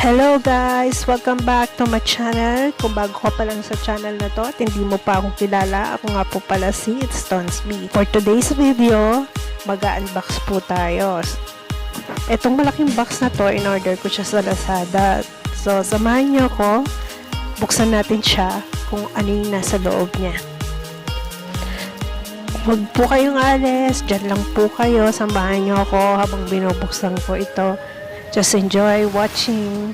Hello guys! Welcome back to my channel. Kung bago ka pa lang sa channel na to at hindi mo pa akong kilala, ako nga po pala si Tonsmhe. For today's video, mag-unbox po tayo. Etong malaking box na to, in-order ko siya sa Lazada. So, samahan niyo ako. Buksan natin siya kung ano yung nasa loob niya. Huwag po kayong alis. Diyan lang po kayo. Samahan niyo ako habang binubuksan ko ito. Just enjoy watching.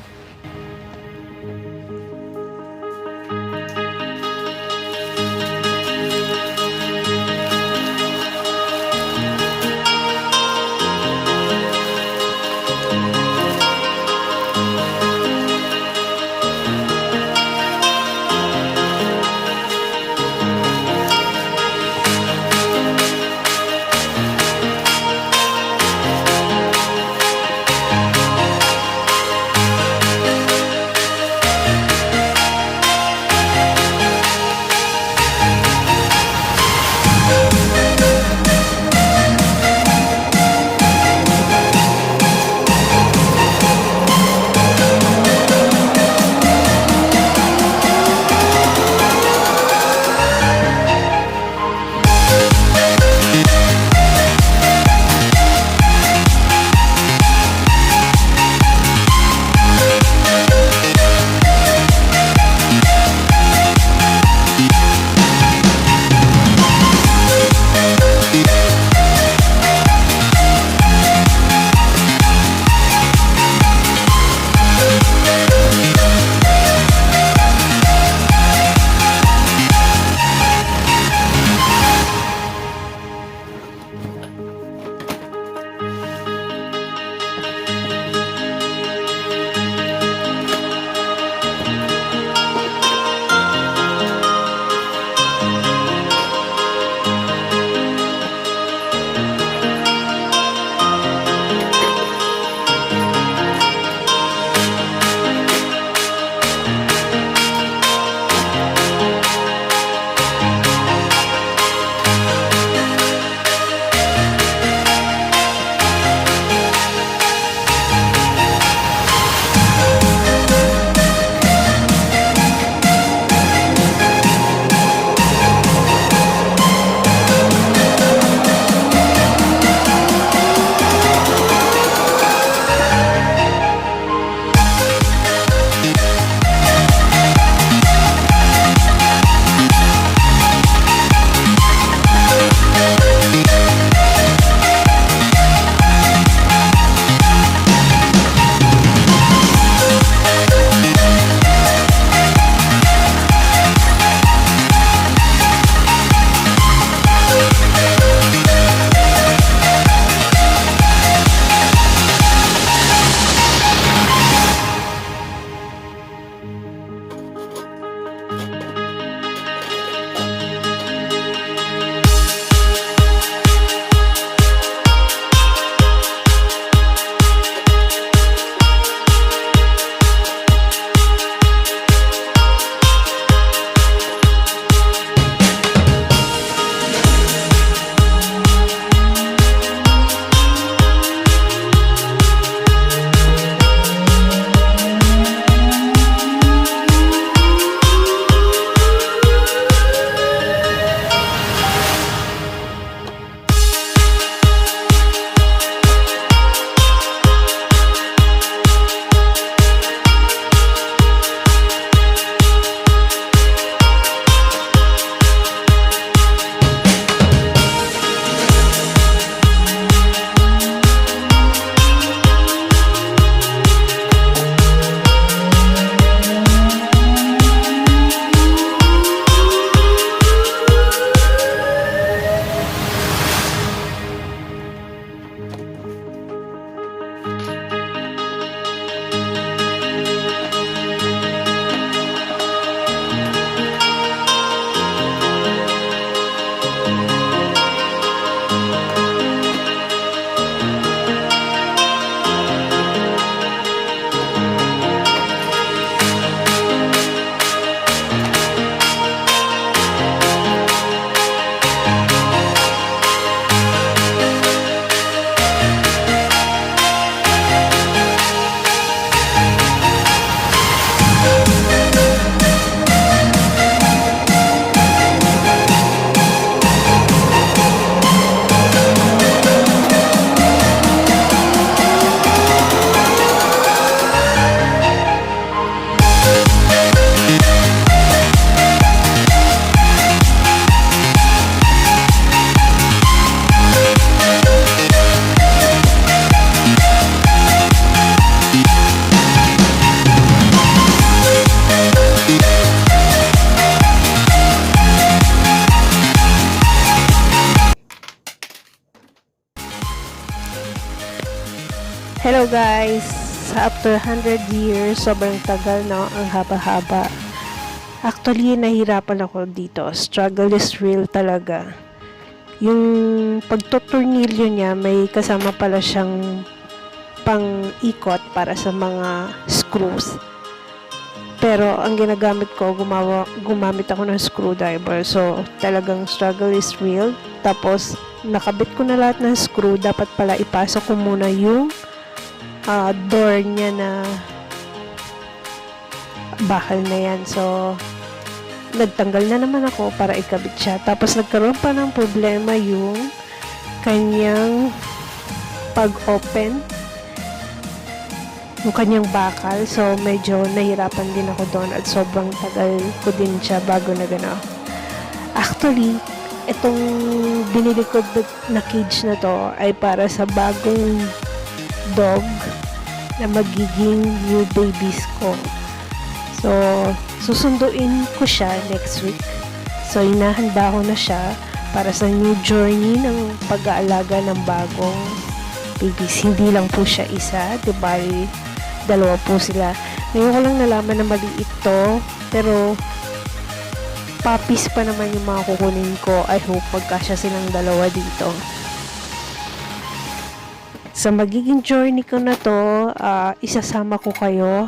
Hello guys! After 100 years, sobrang tagal, no? Ang haba-haba. Actually, nahirapan ako dito. Struggle is real talaga. Yung pagtuturnilyo niya, may kasama pala siyang pang-ikot para sa mga screws. Pero ang ginagamit ko, gumamit ako ng screwdriver. So, talagang struggle is real. Tapos, nakabit ko na lahat ng screw. Dapat pala ipasok ko muna yung door niya na bakal na yan. So, nagtanggal na naman ako para ikabit siya. Tapos, nagkaroon pa ng problema yung kanyang pag-open, yung kanyang bakal. So, medyo nahirapan din ako doon at sobrang tagal ko din siya bago na gano'n. Actually, itong binili ko na cage na to ay para sa bagong dog na magiging new babies ko. So, susunduin ko siya next week. So, inahanda ko na siya para sa new journey ng pag-aalaga ng bagong babies. Hindi lang po siya isa, diba? Dalawa po sila. Ngayon ko lang nalaman na maliit to, pero puppies pa naman yung mga kukunin ko. I hope magkasya silang dalawa dito. Sa magiging journey ko na to, isasama ko kayo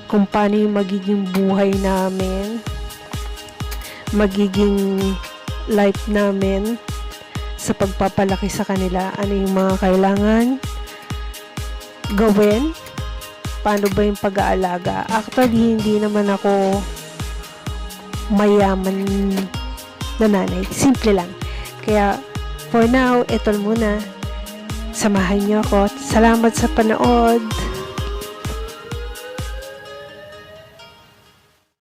kung paano yung magiging buhay namin, magiging life namin sa pagpapalaki sa kanila. Ano yung mga kailangan gawin, paano ba yung pag-aalaga. Actually, hindi naman ako mayaman na nanay, simple lang. Kaya for now, ito muna. Samahan niyo ako. Salamat sa panood.